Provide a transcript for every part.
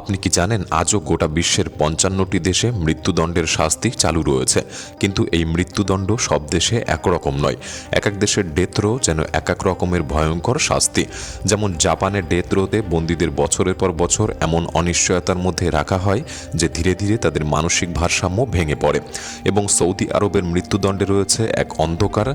আপনি কি জানেন আজও গোটা বিশ্বের ৫৫টি দেশে মৃত্যুদণ্ডের শাস্তি চালু রয়েছে, কিন্তু এই মৃত্যুদণ্ড সব দেশে একরকম নয়। এক এক দেশের ডেথ রো যেন এক এক রকমের ভয়ঙ্কর শাস্তি। যেমন জাপানের ডেথ রোতে বন্দীদের বছরের পর বছর এমন অনিশ্চয়তার মধ্যে রাখা হয় যে ধীরে ধীরে তাদের মানসিক ভারসাম্য ভেঙে পড়ে। এবং সৌদি আরবের মৃত্যুদণ্ডে রয়েছে এক অন্ধকার,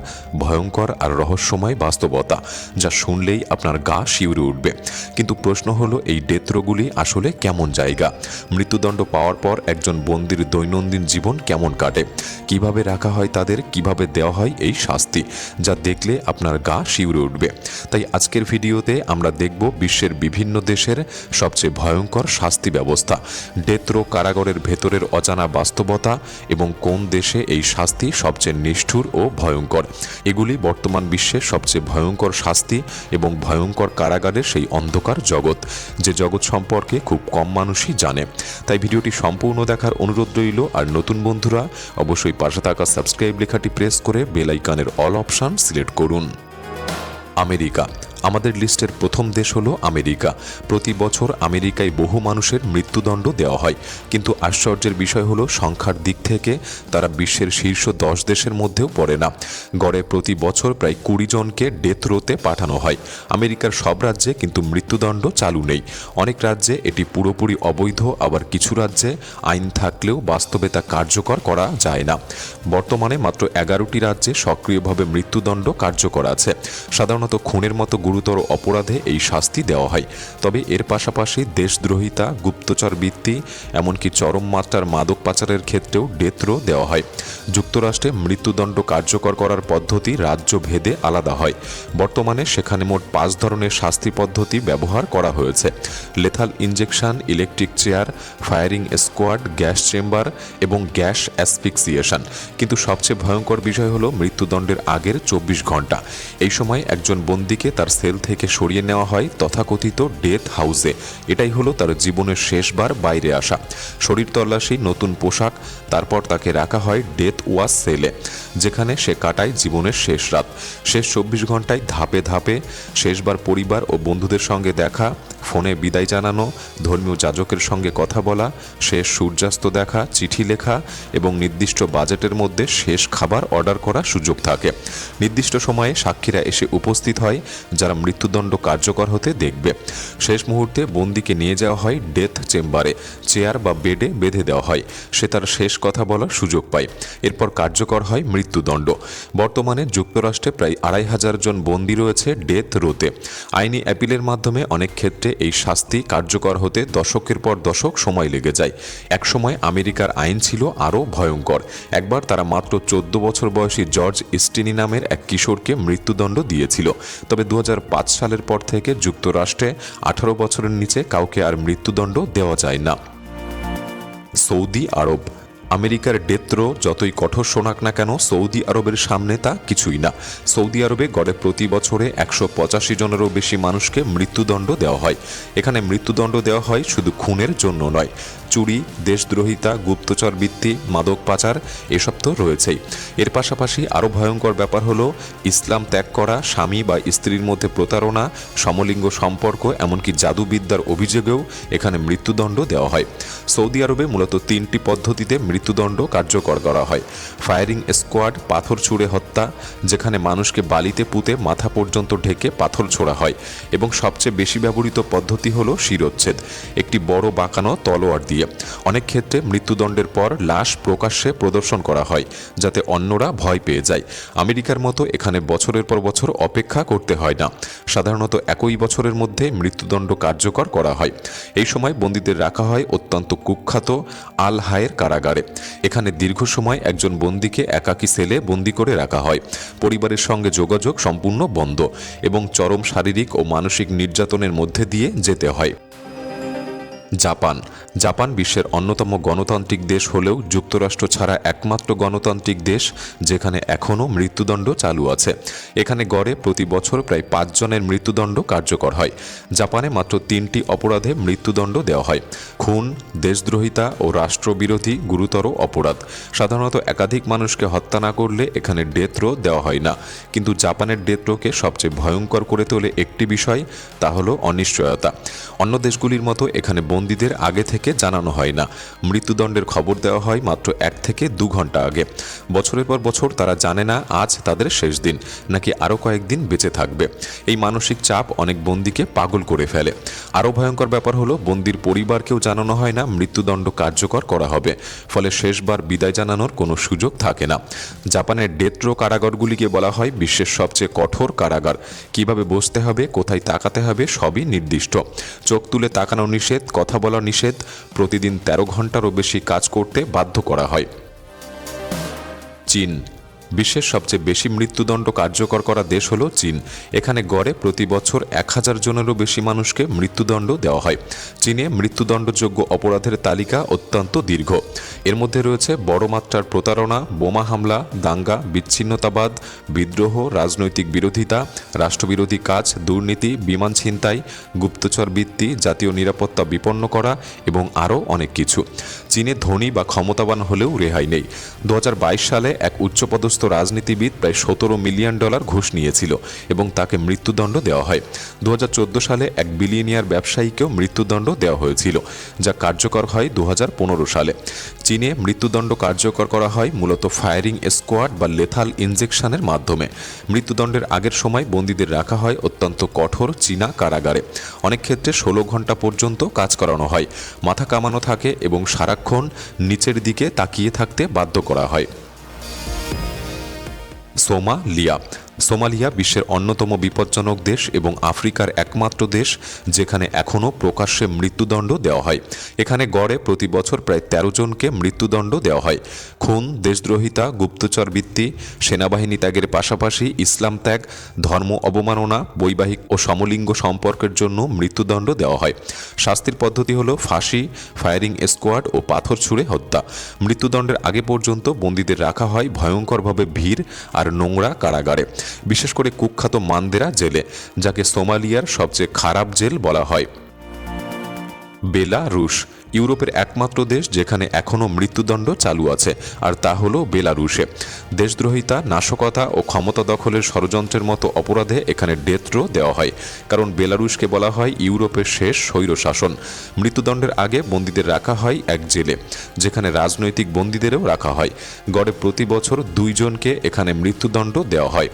ভয়ঙ্কর আর রহস্যময় বাস্তবতা, যা শুনলেই আপনার গা শিউরে উঠবে। কিন্তু প্রশ্ন হলো, এই ডেথ রোগুলি আসলে কেমন জায়গা? মৃত্যুদণ্ড পাওয়ার পর একজন বন্দীর দৈনন্দিন জীবন কেমন কাটে? কিভাবে রাখা হয় তাদের, কিভাবে দেওয়া হয় এই শাস্তি, যা দেখলে আপনার গা শিউরে উঠবে। তাই আজকের ভিডিওতে আমরা দেখব বিশ্বের বিভিন্ন দেশের সবচেয়ে ভয়ঙ্কর শাস্তি ব্যবস্থা, ডেথ রো কারাগারের ভেতরের অজানা বাস্তবতা এবং কোন দেশে এই শাস্তি সবচেয়ে নিষ্ঠুর ও ভয়ঙ্কর। এগুলি বর্তমান বিশ্বের সবচেয়ে ভয়ঙ্কর শাস্তি এবং ভয়ঙ্কর কারাগারের সেই অন্ধকার জগৎ, যে জগৎ সম্পর্কে খুব কম মানুষই জানে। তাই ভিডিওটি সম্পূর্ণ দেখার অনুরোধ রইল। আর নতুন বন্ধুরা অবশ্যই পাশে থাকা সাবস্ক্রাইব লেখাটি প্রেস করে বেল আইকনের অল অপশন সিলেক্ট করুন। আমেরিকা আমাদের লিস্টের প্রথম দেশ হলো আমেরিকা। প্রতি বছর আমেরিকায় বহু মানুষের মৃত্যুদণ্ড দেওয়া হয়, কিন্তু আশ্চর্যের বিষয় হলো সংখ্যার দিক থেকে তারা বিশ্বের শীর্ষ 10 দেশের মধ্যেও পড়ে না। গড়ে প্রতি বছর প্রায় 20 জনকে ডেথ রোতে পাঠানো হয়। আমেরিকার সব রাজ্যে কিন্তু মৃত্যুদণ্ড চালু নেই। অনেক রাজ্যে এটি পুরোপুরি অবৈধ, আবার কিছু রাজ্যে আইন থাকলেও বাস্তবে তা কার্যকর করা যায় না। বর্তমানে মাত্র 11টি রাজ্যে সক্রিয়ভাবে মৃত্যুদণ্ড কার্যকর আছে। সাধারণত খুনের মতো গুরুতর অপরাধে এই শাস্তি দেওয়া হয়, তবে এর পাশাপাশি দেশদ্রোহিতা, গুপ্তচর বৃত্তি, এমনকি চরম মাত্রার মাদক পাচারের ক্ষেত্রেও ডেথ রো দেওয়া হয়। যুক্তরাষ্ট্রে মৃত্যুদণ্ড কার্যকর করার পদ্ধতি রাজ্য ভেদে আলাদা হয়। বর্তমানে সেখানে মোট 5 ধরনের শাস্তি পদ্ধতি ব্যবহার করা হয়েছে: lethal injection, electric chair, firing squad, gas chamber এবং গ্যাস অ্যাসফিক্সিয়েশন। কিন্তু সবচেয়ে ভয়ঙ্কর বিষয় হলো মৃত্যুদণ্ডের আগের 24 ঘন্টা। এই সময় একজন বন্দীকে তার সেল থেকে সরিয়ে নেওয়া হয় তথাকথিত ডেথ হাউসে। এটাই হলো তার জীবনের শেষবার বাইরে আসা। শরীর তল্লাশি, নতুন পোশাক, তারপর তাকে রাখা হয় ডেথ ওয়াচ সেলে, যেখানে সে কাটায় জীবনের শেষ রাত। শেষ 24 ঘন্টায় ধাপে ধাপে শেষবার পরিবার ও বন্ধুদের সঙ্গে দেখা, ফোনে বিদায় জানানো, ধর্মীয় যাজকের সঙ্গে কথা বলা, শেষ সূর্যাস্ত দেখা, চিঠি লেখা এবং নির্দিষ্ট বাজেটের মধ্যে শেষ খাবার অর্ডার করার সুযোগ থাকে। নির্দিষ্ট সময়ে সাক্ষীরা এসে উপস্থিত হয় যারা মৃত্যুদণ্ড কার্যকর হতে দেখবে। শেষ মুহূর্তে বন্দীকে নিয়ে যাওয়া হয় ডেথ চেম্বারে, চেয়ার বা বেডে বেঁধে দেওয়া হয়। সে তার শেষ কথা বলার সুযোগ পায়। এরপর কার্যকর হয় মৃত্যুদণ্ড। বর্তমানে যুক্তরাষ্ট্রে প্রায় 2500 জন বন্দী রয়েছে ডেথ রোতে। আইনি অ্যাপিলের মাধ্যমে অনেক ক্ষেত্রে এই শাস্তি কার্যকর হতে দশকের পর দশক সময় লেগে যায়। একসময় আমেরিকার আইন ছিল আরও ভয়ঙ্কর। একবার তারা মাত্র 14 বছর বয়সী জর্জ স্টিনি নামের এক কিশোরকে মৃত্যুদণ্ড দিয়েছিল। তবে 2005 সালের পর থেকে যুক্তরাষ্ট্রে 18 বছরের নিচে কাউকে আর মৃত্যুদণ্ড দেওয়া যায় না। সৌদি আরব আমেরিকার ডেথ রো যতই কঠোর শোনাক না কেন, সৌদি আরবের সামনে তা কিছুই না। সৌদি আরবে গড়ে প্রতি বছরে 185 জনেরও বেশি মানুষকে মৃত্যুদণ্ড দেওয়া হয়। এখানে মৃত্যুদণ্ড দেওয়া হয় শুধু খুনের জন্য নয়, চুরি, দেশদ্রোহিতা, গুপ্তচর বৃত্তি, মাদক পাচার, এসব তো রয়েছেই। এর পাশাপাশি আরও ভয়ঙ্কর ব্যাপার হলো ইসলাম ত্যাগ করা, স্বামী বা স্ত্রীর মধ্যে প্রতারণা, সমলিঙ্গ সম্পর্ক, এমনকি জাদুবিদ্যার অভিযোগেও এখানে মৃত্যুদণ্ড দেওয়া হয়। সৌদি আরবে মূলত 3টি পদ্ধতিতে মৃত্যুদণ্ড কার্যকর করা হয়: ফায়ারিং স্কোয়াড, পাথর ছুঁড়ে হত্যা, যেখানে মানুষকে বালিতে পুঁতে মাথা পর্যন্ত ঢেকে পাথর ছোড়া হয়, এবং সবচেয়ে বেশি ব্যবহৃত পদ্ধতি হলো শিরোচ্ছেদ, একটি বড় বাঁকানো তলোয়ার দিয়ে। অনেক ক্ষেত্রে মৃত্যুদণ্ডের পর লাশ প্রকাশ্যে প্রদর্শন করা হয়, যাতে অন্যরা ভয় পেয়ে যায়। আমেরিকার মতো এখানে বছরের পর বছর অপেক্ষা করতে হয় না। সাধারণত একই বছরের মধ্যে মৃত্যুদণ্ড কার্যকর করা হয়। এই সময় বন্দীদের রাখা হয় অত্যন্ত কুখ্যাত আল হায়ের কারাগারে। এখানে দীর্ঘ সময় একজন বন্দীকে একাকী সেলে বন্দী করে রাখা হয়। পরিবারের সঙ্গে যোগাযোগ সম্পূর্ণ বন্ধ এবং চরম শারীরিক ও মানসিক নির্যাতনের মধ্যে দিয়ে যেতে হয়। জাপান বিশ্বের অন্যতম গণতান্ত্রিক দেশ হলেও যুক্তরাষ্ট্র ছাড়া একমাত্র গণতান্ত্রিক দেশ যেখানে এখনও মৃত্যুদণ্ড চালু আছে। এখানে গড়ে প্রতি বছর প্রায় 5 জনের মৃত্যুদণ্ড কার্যকর হয়। জাপানে মাত্র 3টি অপরাধে মৃত্যুদণ্ড দেওয়া হয়: খুন, দেশদ্রোহিতা ও রাষ্ট্রবিরোধী গুরুতর অপরাধ। সাধারণত একাধিক মানুষকে হত্যা না করলে এখানে ডেথ রো দেওয়া হয় না। কিন্তু জাপানের ডেথ রোকে সবচেয়ে ভয়ঙ্কর করে তোলে একটি বিষয়, তা হলো অনিশ্চয়তা। অন্য দেশগুলির মতো এখানে বন্দীদের আগে থেকে জানানো হয় না। মৃত্যুদণ্ডের খবর দেওয়া হয় মাত্র 1 থেকে 2 ঘন্টা আগে। বছরের পর বছর তারা জানে না আজ তাদের শেষ দিন নাকি আরও কয়েকদিন বেঁচে থাকবে। এই মানসিক চাপ অনেক বন্দীকে পাগল করে ফেলে। আরও ভয়ঙ্কর ব্যাপার হলো বন্দীর পরিবারকেও জানানো হয় না মৃত্যুদণ্ড কার্যকর করা হবে, ফলে শেষবার বিদায় জানানোর কোনো সুযোগ থাকে না। জাপানের ডেথ রো কারাগারগুলিকে বলা হয় বিশ্বের সবচেয়ে কঠোর কারাগার। কিভাবে বসতে হবে, কোথায় তাকাতে হবে সবই নির্দিষ্ট। চোখ তুলে তাকানো নিষেধ, কথা বলা নিষেধ, প্রতিদিন 13 ঘন্টারও বেশি কাজ করতে বাধ্য করা হয়। চীন বিশ্বের সবচেয়ে বেশি মৃত্যুদণ্ড কার্যকর করা দেশ হল চীন। এখানে গড়ে প্রতি বছর 1000 জনেরও বেশি মানুষকে মৃত্যুদণ্ড দেওয়া হয়। চীনে মৃত্যুদণ্ডযোগ্য অপরাধের তালিকা অত্যন্ত দীর্ঘ। এর মধ্যে রয়েছে বড় মাত্রার প্রতারণা, বোমা হামলা, দাঙ্গা, বিচ্ছিন্নতাবাদ, বিদ্রোহ, রাজনৈতিক বিরোধিতা, রাষ্ট্রবিরোধী কাজ, দুর্নীতি, বিমান ছিনতাই, গুপ্তচর বৃত্তি, জাতীয় নিরাপত্তা বিপন্ন করা এবং আরও অনেক কিছু। চীনে ধনী বা ক্ষমতাবান হলেও রেহাই নেই। 2022 সালে এক উচ্চপদস্থ রাজনীতিবিদ প্রায় $17 মিলিয়ন ঘুষ নিয়েছিল এবং তাকে মৃত্যুদণ্ড দেওয়া হয়। 2014 সালে এক বিলিয়নিয়ার ব্যবসায়ীকেও মৃত্যুদণ্ড দেওয়া হয়েছিল, যা কার্যকর হয় 2015 সালে। চীনে মৃত্যুদণ্ড কার্যকর করা হয় মূলত ফায়ারিং স্কোয়াড বা লেথাল ইনজেকশনের মাধ্যমে। মৃত্যুদণ্ডের আগের সময় বন্দীদের রাখা হয় অত্যন্ত কঠোর চীনা কারাগারে। অনেক ক্ষেত্রে 16 ঘন্টা পর্যন্ত কাজ করানো হয়, মাথা কামানো থাকে এবং সারাক্ষণ নিচের দিকে তাকিয়ে থাকতে বাধ্য করা হয়। সোমালিয়া বিশ্বের অন্যতম বিপজ্জনক দেশ এবং আফ্রিকার একমাত্র দেশ যেখানে এখনও প্রকাশ্যে মৃত্যুদণ্ড দেওয়া হয়। এখানে গড়ে প্রতি বছর প্রায় 13 জনকে মৃত্যুদণ্ড দেওয়া হয়। খুন, দেশদ্রোহিতা, গুপ্তচর বৃত্তি, সেনাবাহিনী ত্যাগের পাশাপাশি ইসলাম ত্যাগ, ধর্ম অবমাননা, বৈবাহিক ও সমলিঙ্গ সম্পর্কের জন্য মৃত্যুদণ্ড দেওয়া হয়। শাস্তির পদ্ধতি হল ফাঁসি, ফায়ারিং স্কোয়াড ও পাথর ছুঁড়ে হত্যা। মৃত্যুদণ্ডের আগে পর্যন্ত বন্দীদের রাখা হয় ভয়ঙ্করভাবে ভিড় আর নোংরা কারাগারে, বিশেষ করে কুখ্যাত মান্দেরা জেলে, যাকে সোমালিয়ার সবচেয়ে খারাপ জেল বলা হয়। বেলারুশ ইউরোপের একমাত্র দেশ যেখানে এখনও মৃত্যুদণ্ড চালু আছে, আর তা হল বেলারুশে। দেশদ্রোহিতা, নাশকতা ও ক্ষমতা দখলের ষড়যন্ত্রের মতো অপরাধে এখানে ডেথ রো দেওয়া হয়, কারণ বেলারুশকে বলা হয় ইউরোপের শেষ স্বৈরশাসন। মৃত্যুদণ্ডের আগে বন্দীদের রাখা হয় এক জেলে, যেখানে রাজনৈতিক বন্দীদেরও রাখা হয়। গড়ে প্রতি বছর 2 জনকে এখানে মৃত্যুদণ্ড দেওয়া হয়।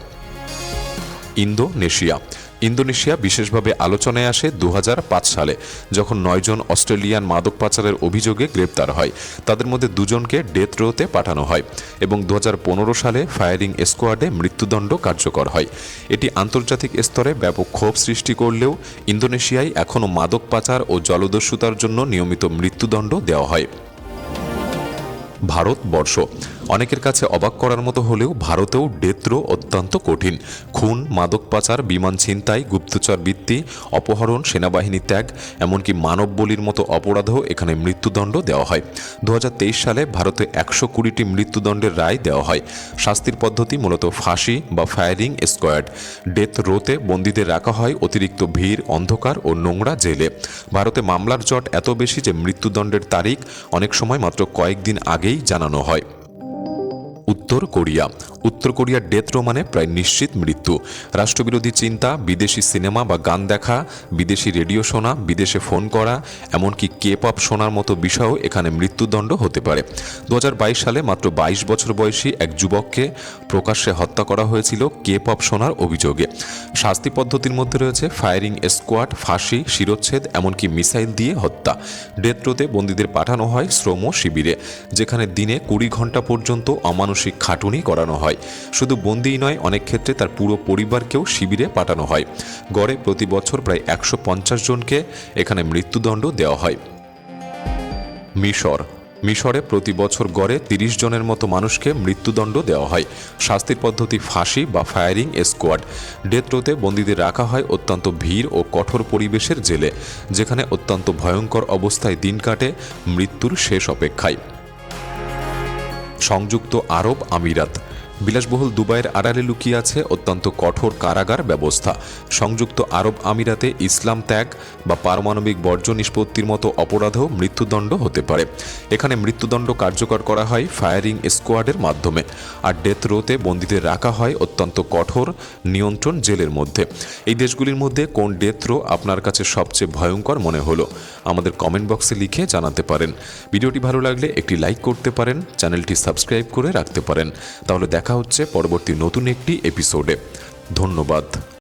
ইন্দোনেশিয়া বিশেষভাবে আলোচনায় আসে 2005 সালে, যখন 9 জন অস্ট্রেলিয়ান মাদক পাচারের অভিযোগে গ্রেপ্তার হয়। তাদের মধ্যে 2 জনকে ডেথ রোতে পাঠানো হয় এবং 2015 সালে ফায়ারিং স্কোয়াডে মৃত্যুদণ্ড কার্যকর হয়। এটি আন্তর্জাতিক স্তরে ব্যাপক ক্ষোভ সৃষ্টি করলেও ইন্দোনেশিয়ায় এখনও মাদক পাচার ও জলদস্যুতার জন্য নিয়মিত মৃত্যুদণ্ড দেওয়া হয়। ভারতবর্ষ অনেকের কাছে অবাক করার মতো হলেও ভারতেও ডেথ রো অত্যন্ত কঠিন। খুন, মাদক পাচার, বিমান ছিনতাই, গুপ্তচর বৃত্তি, অপহরণ, সেনাবাহিনী ত্যাগ, এমনকি মানব বলির মতো অপরাধও এখানে মৃত্যুদণ্ড দেওয়া হয়। 2023 সালে ভারতে 120টি মৃত্যুদণ্ডের রায় দেওয়া হয়। শাস্তির পদ্ধতি মূলত ফাঁসি বা ফায়ারিং স্কোয়াড। ডেথ রোতে বন্দীদের রাখা হয় অতিরিক্ত ভিড়, অন্ধকার ও নোংরা জেলে। ভারতে মামলার জট এত বেশি যে মৃত্যুদণ্ডের তারিখ অনেক সময় মাত্র কয়েকদিন আগেই জানানো হয়। উত্তর কোরিয়ার ডেথ রো মানে প্রায় নিশ্চিত মৃত্যু। রাষ্ট্রবিরোধী চিন্তা, বিদেশি সিনেমা বা গান দেখা, বিদেশি রেডিও শোনা, বিদেশে ফোন করা, এমনকি কে-পপ শোনার মতো বিষয়ও এখানে মৃত্যুদণ্ড হতে পারে। 2022 সালে মাত্র 22 বছর বয়সী এক যুবককে প্রকাশ্যে হত্যা করা হয়েছিল কে-পপ শোনার অভিযোগে। শাস্তি পদ্ধতির মধ্যে রয়েছে ফায়ারিং স্কোয়াড, ফাঁসি, শিরোচ্ছেদ, এমনকি মিসাইল দিয়ে হত্যা। ডেথ রোতে বন্দীদের পাঠানো হয় শ্রম শিবিরে, যেখানে দিনে 20 ঘন্টা পর্যন্ত অমানসিক খাটুনি করানো হয়। শুধু বন্দীই নয়, অনেক ক্ষেত্রে তার পুরো পরিবারকেও শিবিরে পাঠানো হয়। গড়ে প্রতি বছর প্রায় 150 জনকে এখানে মৃত্যুদণ্ড দেওয়া হয়। মিশরে প্রতি বছর গড়ে 30 জনের মতো মানুষকে মৃত্যুদণ্ড দেওয়া হয়। শাস্তির পদ্ধতি ফাঁসি বা ফায়ারিং স্কোয়াড। ডেথ রোতে বন্দীদের রাখা হয় অত্যন্ত ভিড় ও কঠোর পরিবেশের জেলে, যেখানে অত্যন্ত ভয়ঙ্কর অবস্থায় দিন কাটে, মৃত্যুর শেষ অপেক্ষায়। সংযুক্ত আরব আমিরাত বিলাসবহুল দুবাইয়ের আড়ালে লুকিয়ে আছে অত্যন্ত কঠোর কারাগার ব্যবস্থা। সংযুক্ত আরব আমিরাতে ইসলাম ত্যাগ বা পারমাণবিক বর্জ্য নিষ্পত্তির মতো অপরাধেও মৃত্যুদণ্ড হতে পারে। এখানে মৃত্যুদণ্ড কার্যকর করা হয় ফায়ারিং স্কোয়াডের মাধ্যমে, আর ডেথ রোতে বন্দীদের রাখা হয় অত্যন্ত কঠোর নিয়ন্ত্রণ জেলের মধ্যে। এই দেশগুলির মধ্যে কোন ডেথ রো আপনার কাছে সবচেয়ে ভয়ঙ্কর মনে হলো আমাদের কমেন্ট বক্সে লিখে জানাতে পারেন। ভিডিওটি ভালো লাগলে একটি লাইক করতে পারেন, চ্যানেলটি সাবস্ক্রাইব করে রাখতে পারেন। তাহলে দেখা হচ্ছে পরবর্তী নতুন একটি এপিসোডে। ধন্যবাদ।